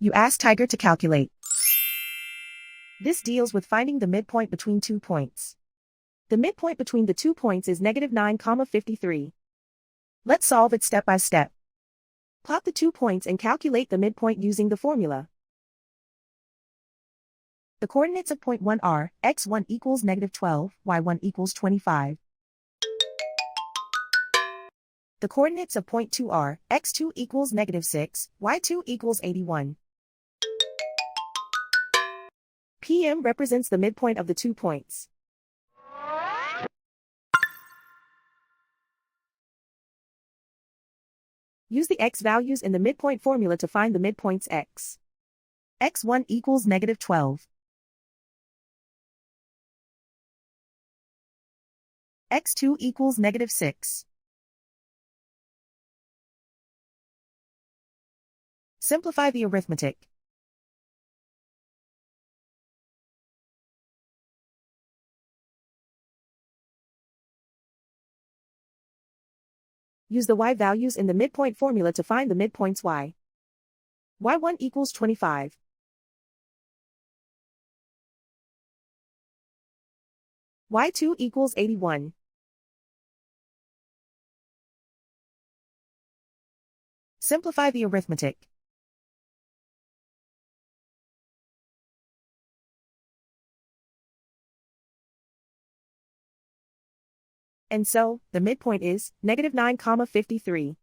You ask Tiger to calculate. This deals with finding the midpoint between 2 points. The midpoint between the 2 points is -9,53. Let's solve it step by step. Plot the 2 points and calculate the midpoint using the formula. The coordinates of point 1 are x1 equals -12, y1 equals 25. The coordinates of point 2 are x2 equals -6, y2 equals 81. PM represents the midpoint of the 2 points. Use the x values in the midpoint formula to find the midpoints x. x1 equals -12. x2 equals -6. Simplify the arithmetic. Use the y values in the midpoint formula to find the midpoints y. y1 equals 25. y2 equals 81. Simplify the arithmetic. And so, the midpoint is -9,53.